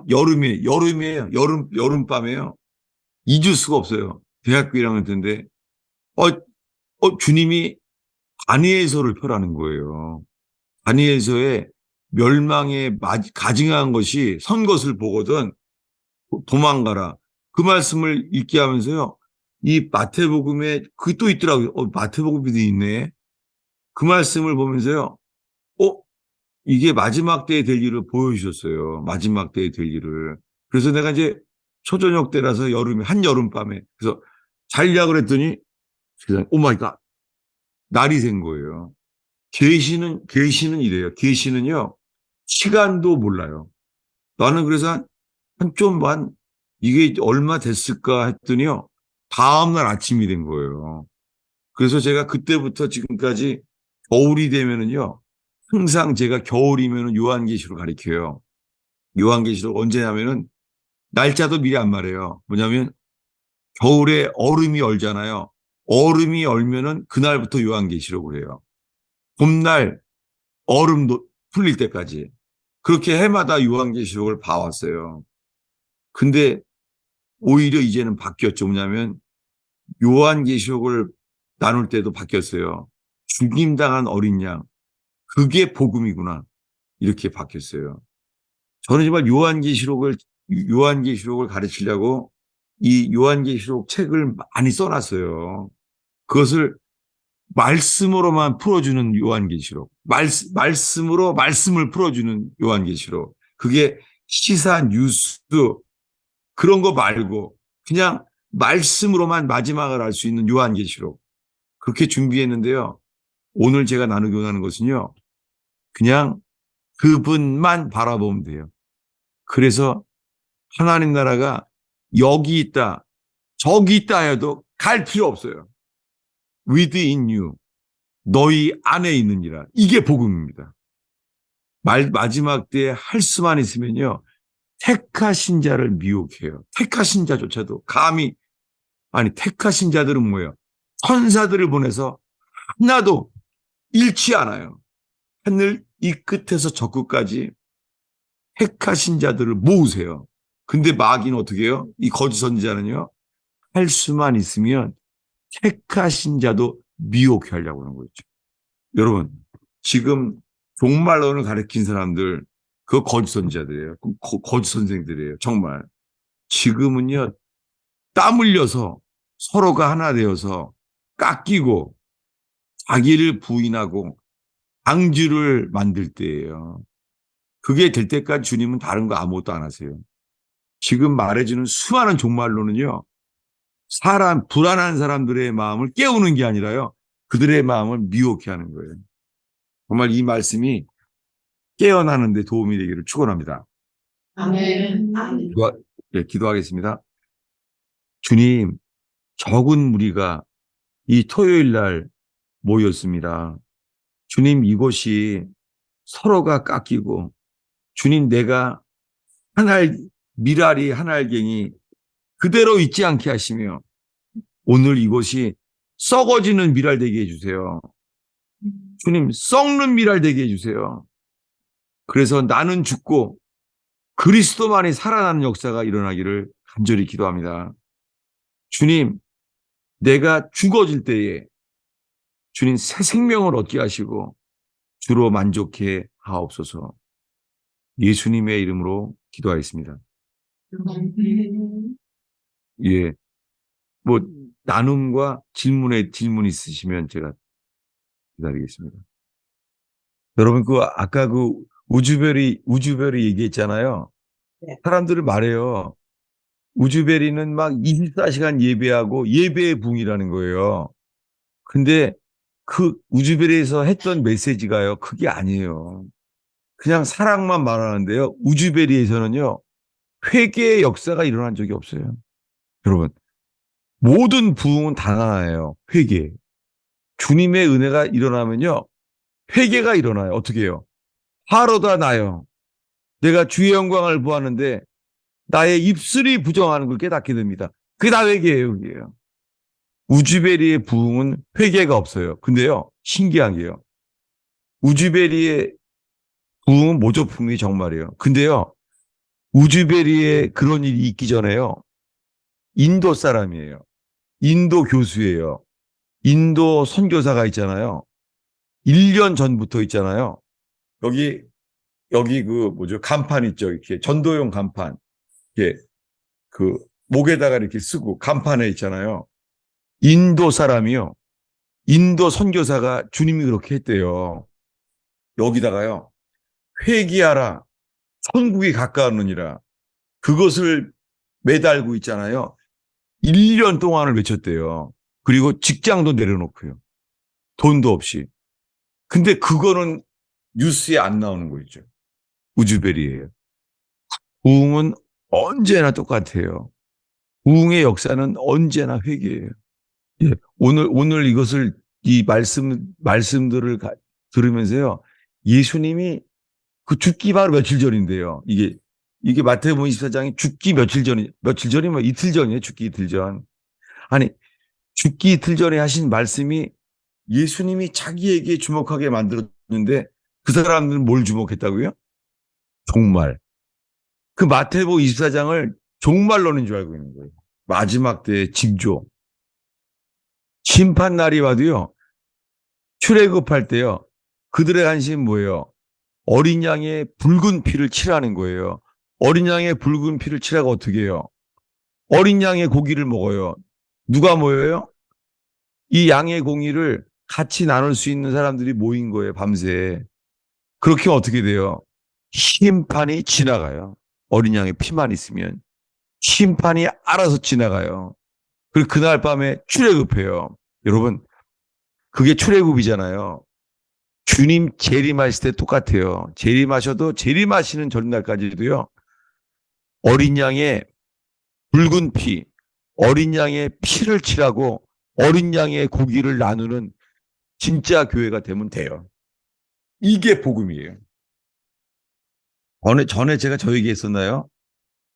여름이에요. 여름밤에요. 잊을 수가 없어요. 대학교 1학년 때인데, 주님이 다니엘서를 펴라는 거예요. 다니엘서에 멸망에 가증한 것이 선 것을 보거든 도망가라. 그 말씀을 읽게 하면서요. 이 마태복음에 그게 또 있더라고요. 마태복음에도 있네. 그 말씀을 보면서요. 어, 이게 마지막 때에 될 일을 보여주셨어요. 마지막 때에 될 일을. 그래서 내가 이제 초저녁 때라서 한여름밤에 그래서 자려고 그랬더니 오 마이 갓. 날이 된 거예요. 계시는 이래요. 계시는요. 시간도 몰라요. 나는 그래서 한 이게 얼마 됐을까 했더니요. 다음날 아침이 된 거예요. 그래서 제가 그때부터 지금까지 겨울이 되면은요. 항상 제가 겨울이면은 요한계시록 가리켜요. 요한계시록 언제냐면은 날짜도 미리 안 말해요. 뭐냐면 겨울에 얼음이 얼잖아요. 얼음이 얼면은 그날부터 요한계시록을 해요. 봄날 얼음도 풀릴 때까지. 그렇게 해마다 요한계시록을 봐왔어요. 근데 오히려 이제는 바뀌었죠. 뭐냐면 요한계시록을 나눌 때도 바뀌었어요. 죽임당한 어린 양. 그게 복음이구나. 이렇게 바뀌었어요. 저는 정말 요한계시록을 가르치려고 이 요한계시록 책을 많이 써놨어요. 그것을 말씀으로만 풀어주는 요한계시록. 말씀으로 말씀을 풀어주는 요한계시록. 그게 시사 뉴스 그런 거 말고 그냥 말씀으로만 마지막을 알 수 있는 요한계시록. 그렇게 준비했는데요. 오늘 제가 나누고 하는 것은요. 그냥 그분만 바라보면 돼요. 그래서 하나님 나라가 여기 있다, 저기 있다 해도 갈 필요 없어요. within you. 너희 안에 있느니라. 이게 복음입니다. 마지막 때에 할 수만 있으면요. 택하신 자를 미혹해요. 택하신 자조차도 감히 택하신 자들은 뭐예요? 천사들을 보내서 하나도 잃지 않아요. 하늘 이 끝에서 저 끝까지 택하신 자들을 모으세요. 근데 마귀는 어떻게 해요? 이 거짓 선지자는요. 할 수만 있으면 택하신 자도 미혹해 하려고 하는 거죠. 여러분, 지금 종말론을 가르친 사람들, 그거 거짓 선지자들이에요. 거짓 선생들이에요. 정말. 지금은요, 땀 흘려서 서로가 하나 되어서 깎이고 자기를 부인하고 ang주를 만들 때예요. 그게 될 때까지 주님은 다른 거 아무것도 안 하세요. 지금 말해주는 수많은 종말론은요, 불안한 사람들의 마음을 깨우는 게 아니라요, 그들의 마음을 미혹해 하는 거예요. 정말 이 말씀이 깨어나는 데 도움이 되기를 축원합니다. 아멘. 기도하겠습니다. 주님, 적은 무리가 이 토요일 날 모였습니다. 주님, 이곳이 서로가 깎이고, 주님, 내가 미랄이 한 알갱이 그대로 있지 않게 하시며, 오늘 이곳이 썩어지는 미랄 되게 해주세요. 주님, 썩는 미랄 되게 해주세요. 그래서 나는 죽고 그리스도만이 살아나는 역사가 일어나기를 간절히 기도합니다. 주님, 내가 죽어질 때에 주님 새 생명을 얻게 하시고 주로 만족해 하옵소서. 예수님의 이름으로 기도하겠습니다. 예, 뭐 나눔과 질문 있으시면 제가 기다리겠습니다. 여러분 아까 우주별이 얘기했잖아요. 네. 사람들을 말해요. 우즈베리는 막 24시간 예배하고 예배의 붕이라는 거예요. 근데 그 우즈베리에서 했던 메시지가요, 그게 아니에요. 그냥 사랑만 말하는데요. 우즈베리에서는요, 회개의 역사가 일어난 적이 없어요. 여러분, 모든 부흥은 단 하나예요. 회개. 주님의 은혜가 일어나면요, 회개가 일어나요. 어떻게 해요? 화로다 나요. 내가 주의 영광을 보았는데 나의 입술이 부정하는 걸 깨닫게 됩니다. 그게 다 회개예요, 그게요. 우즈베리의 부흥은 회개가 없어요. 근데요, 신기한 게요. 우즈베리의 부흥은 모조품이 정말이에요. 근데요, 우즈베리에 그런 일이 있기 전에요. 인도 사람이에요. 인도 교수예요. 인도 선교사가 있잖아요. 1년 전부터 있잖아요. 여기, 여기 그 뭐죠? 간판 있죠. 이렇게 전도용 간판. 이렇게 그 목에다가 이렇게 쓰고 간판에 있잖아요. 인도 사람이요. 인도 선교사가 주님이 그렇게 했대요. 여기다가요. 회개하라. 천국이 가까웠느니라. 그것을 매달고 있잖아요. 1년 동안을 외쳤대요. 그리고 직장도 내려놓고요. 돈도 없이. 근데 그거는 뉴스에 안 나오는 거 있죠. 우즈베리예요. 부흥은 언제나 똑같아요. 부흥의 역사는 언제나 회개예요. 예. 오늘 이것을 이 말씀들을 들으면서요. 예수님이 그 죽기 바로 며칠 전인데요. 이게 마태복음 24장이 죽기 며칠 전이면 이틀 전이에요. 죽기 이틀 전. 아니, 죽기 이틀 전에 하신 말씀이 예수님이 자기에게 주목하게 만들었는데 그 사람들은 뭘 주목했다고요? 종말. 그 마태복음 24장을 종말론인 줄 알고 있는 거예요. 마지막 때의 징조. 심판 날이 와도요. 출애굽할 때요. 그들의 관심은 뭐예요? 어린 양의 붉은 피를 칠하는 거예요. 어린 양의 붉은 피를 칠하고 어떻게 해요? 어린 양의 고기를 먹어요. 누가 모여요? 이 양의 공의를 같이 나눌 수 있는 사람들이 모인 거예요, 밤새. 그렇게 어떻게 돼요? 심판이 지나가요. 어린 양의 피만 있으면. 심판이 알아서 지나가요. 그리고 그날 밤에 출애굽해요. 여러분, 그게 출애굽이잖아요. 주님 재림하실 때 똑같아요. 재림하셔도 재림하시는 전날까지도요. 어린 양의 붉은 피, 어린 양의 피를 칠하고 어린 양의 고기를 나누는 진짜 교회가 되면 돼요. 이게 복음이에요. 전에 제가 저 얘기했었나요?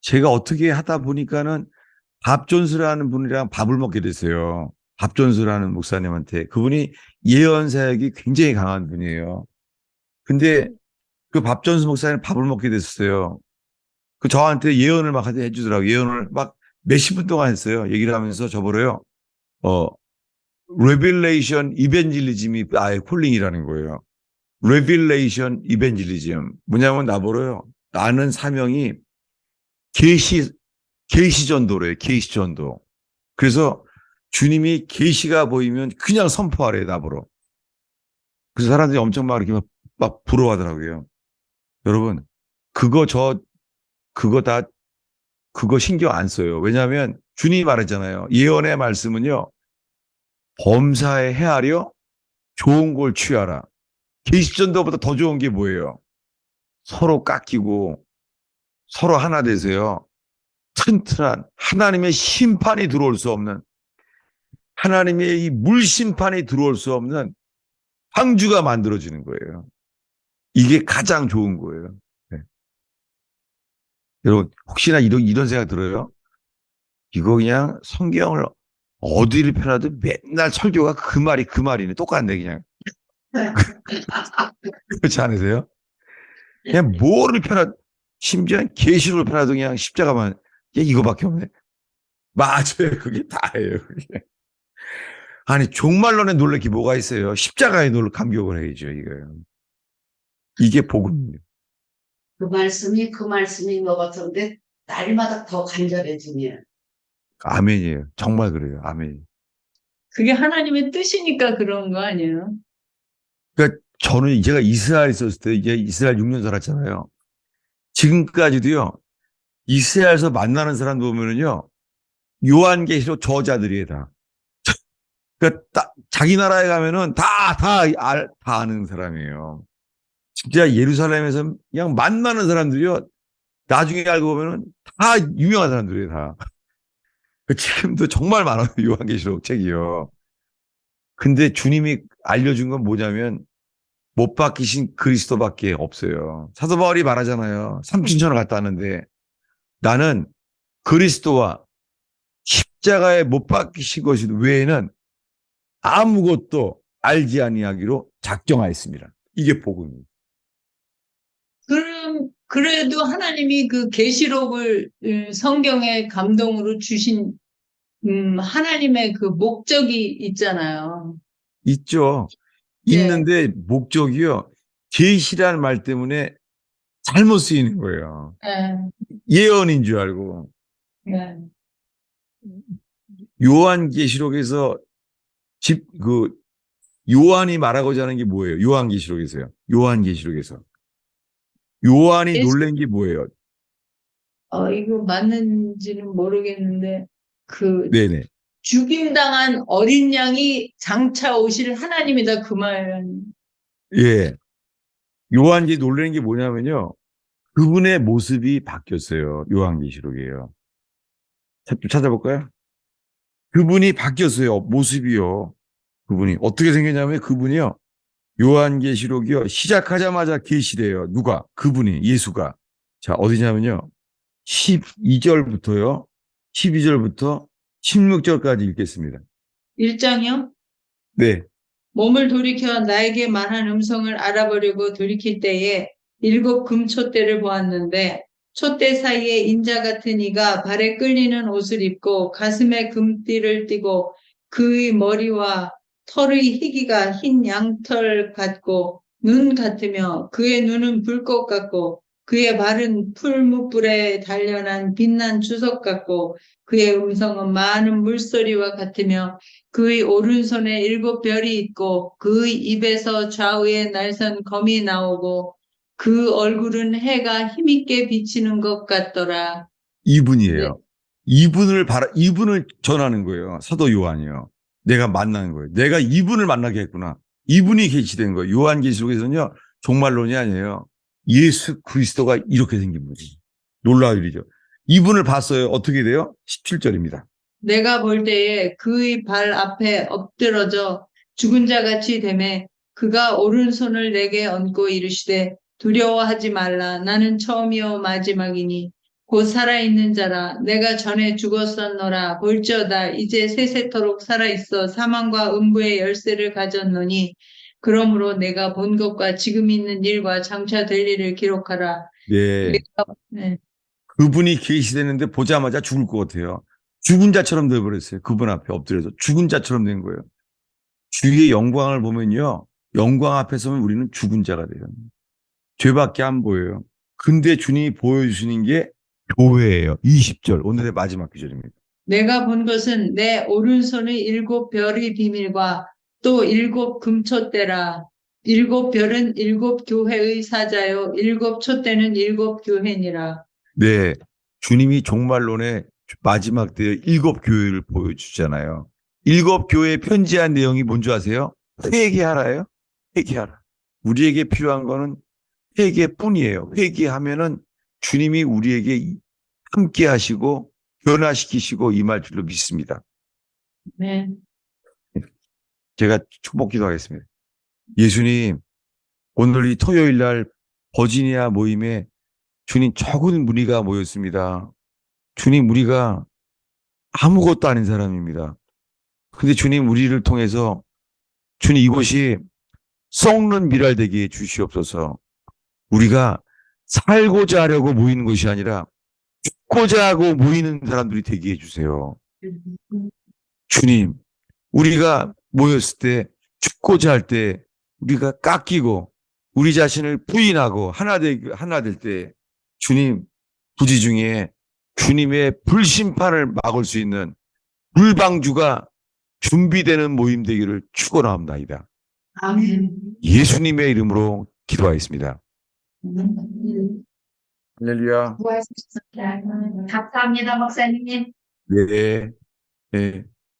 제가 어떻게 하다 보니까는 밥 존스라는 분이랑 밥을 먹게 됐어요. 밥 존스라는 목사님한테. 그분이 예언 사역이 굉장히 강한 분이에요. 근데 그 밥 존스 목사님 밥을 먹게 됐어요. 그 저한테 예언을 막 해주더라고요. 예언을 막 몇십 분 동안 했어요. 얘기를 하면서 저보러요. 레빌레이션 이벤젤리즘이 아예 콜링이라는 거예요. 레빌레이션 이벤젤리즘. 뭐냐면 나보러요. 나는 사명이 계시 전도래요. 계시 전도. 그래서 주님이 계시가 보이면 그냥 선포하래요. 나보러. 그래서 사람들이 엄청 막 이렇게 막 부러워하더라고요. 여러분, 그거 다 그거 신경 안 써요. 왜냐하면 주님이 말했잖아요. 예언의 말씀은요. 범사에 헤아려 좋은 걸 취하라. 계시전도보다 더 좋은 게 뭐예요? 서로 깎이고 서로 하나 되세요. 튼튼한 하나님의 심판이 들어올 수 없는 하나님의 이 물심판이 들어올 수 없는 황주가 만들어지는 거예요. 이게 가장 좋은 거예요. 네. 여러분 혹시나 이런 생각 들어요? 이거 그냥 성경을 어디를 펴놔도 맨날 설교가 그 말이네. 똑같네 그냥. 그렇지 않으세요? 그냥 뭐를 펴놔 심지어 계시록을 펴놔도 그냥 십자가만 이거밖에 없네. 맞아요. 그게 다예요. 그게. 아니 종말론에 놀랄 게 뭐가 있어요. 십자가에 놀라 감격을 해야죠. 이게 복음이에요. 그 말씀인 것 같은데 날마다 더 간절해지네요. 아멘이에요. 정말 그래요. 아멘. 그게 하나님의 뜻이니까 그런 거 아니에요? 그러니까 저는 제가 이스라엘 있었을 때 이제 이스라엘 6년 살았잖아요. 지금까지도요. 이스라엘에서 만나는 사람 보면은요, 요한계시록 저자들이에요, 다. 그러니까 자기 나라에 가면은 다 아는 사람이에요. 진짜 예루살렘에서 그냥 만나는 사람들이요, 나중에 알고 보면은 다 유명한 사람들이에요, 다. 지금도 정말 많아요, 요한계시록 책이요. 근데 주님이 알려준 건 뭐냐면, 못 박히신 그리스도밖에 없어요. 사도 바울이 말하잖아요. 삼층천을 갔다 왔는데, 나는 그리스도와 십자가에 못 박히신 것이 외에는 아무것도 알지 아니하기로 작정하였습니다. 이게 복음입니다. 그래도 하나님이 그 계시록을 성경의 감동으로 주신 하나님의 그 목적이 있잖아요. 있죠. 예, 있는데 목적이요. 계시라는 말 때문에 잘못 쓰이는 거예요. 예, 예언인 줄 알고. 예. 요한계시록에서 요한이 말하고자 하는 게 뭐예요? 요한계시록에서요. 요한계시록에서. 요한이 놀란 게 뭐예요? 이거 맞는지는 모르겠는데, 그, 네네. 죽임당한 어린 양이 장차 오실 하나님이다, 그 말. 예. 요한이 놀라는 게 뭐냐면요. 그분의 모습이 바뀌었어요. 요한계시록이에요. 좀 찾아볼까요? 그분이 바뀌었어요. 모습이요. 그분이. 어떻게 생겼냐면 그분이요. 요한계시록이요. 시작하자마자 계시래요. 누가? 그분이. 예수가. 자, 어디냐면요. 12절부터요. 12절부터 16절까지 읽겠습니다. 1장이요? 네. 몸을 돌이켜 나에게 말한 음성을 알아보려고 돌이킬 때에 7 금촛대를 보았는데 촛대 사이에 인자 같은 이가 발에 끌리는 옷을 입고 가슴에 금띠를 띠고 그의 머리와 털의 희기가 흰 양털 같고 눈 같으며 그의 눈은 불꽃 같고 그의 발은 풀무불에 단련한 빛난 주석 같고 그의 음성은 많은 물소리와 같으며 그의 오른손에 7 별이 있고 그의 입에서 좌우에 날선 검이 나오고 그 얼굴은 해가 힘있게 비치는 것 같더라. 네. 이분이에요. 이분을 전하는 거예요. 사도 요한이요. 내가 만나는 거예요. 내가 이분을 만나게 했구나. 이분이 계시된 거예요. 요한계시록에서는요. 종말론이 아니에요. 예수 그리스도가 이렇게 생긴 분이. 놀라운 일이죠. 이분을 봤어요. 어떻게 돼요? 17절입니다. 내가 볼 때에 그의 발 앞에 엎드러져 죽은 자 같이 되매 그가 오른손을 내게 얹고 이르시되 두려워하지 말라. 나는 처음이요 마지막이니 곧 살아있는 자라. 내가 전에 죽었었노라. 볼지어다 이제 세세토록 살아있어 사망과 음부의 열쇠를 가졌노니 그러므로 내가 본 것과 지금 있는 일과 장차 될 일을 기록하라. 네. 네. 그분이 계시되는데 보자마자 죽을 것 같아요. 죽은 자처럼 되어버렸어요. 그분 앞에 엎드려서 죽은 자처럼 된 거예요. 주의 영광을 보면요. 영광 앞에 서면 우리는 죽은 자가 돼요. 죄밖에 안 보여요. 근데 주님이 보여주시는 게 교회예요. 20절. 오늘의 마지막 구절입니다. 내가 본 것은 내 오른손의 7 별의 비밀과 또 7 금촛대라. 7 별은 7 교회의 사자요 7 촛대는 7 교회니라. 네. 주님이 종말론의 마지막 때의 7 교회를 보여주잖아요. 7 교회에 편지한 내용이 뭔지 아세요? 회개하라예요. 회개하라. 우리에게 필요한 거는 회개뿐이에요. 회개하면은 주님이 우리에게 함께 하시고 변화시키시고 임할 줄로 믿습니다. 네. 제가 축복 기도하겠습니다. 예수님, 오늘 이 토요일 날 버지니아 모임에 주님 적은 무리가 모였습니다. 주님, 우리가 아무것도 아닌 사람입니다. 근데 주님, 우리를 통해서 주님 이곳이 썩는 미랄 되게 해 주시옵소서. 우리가 살고자 하려고 모이는 것이 아니라 죽고자 하고 모이는 사람들이 되게 해주세요. 주님, 우리가 모였을 때 죽고자 할 때 우리가 깎이고 우리 자신을 부인하고 하나 될 때 주님 부지 중에 주님의 불심판을 막을 수 있는 불방주가 준비되는 모임 되기를 축원합니다. 아멘. 예수님의 이름으로 기도하겠습니다. 할렐루야. 수고하셨습니다. 감사합니다, 목사님. 예. 예.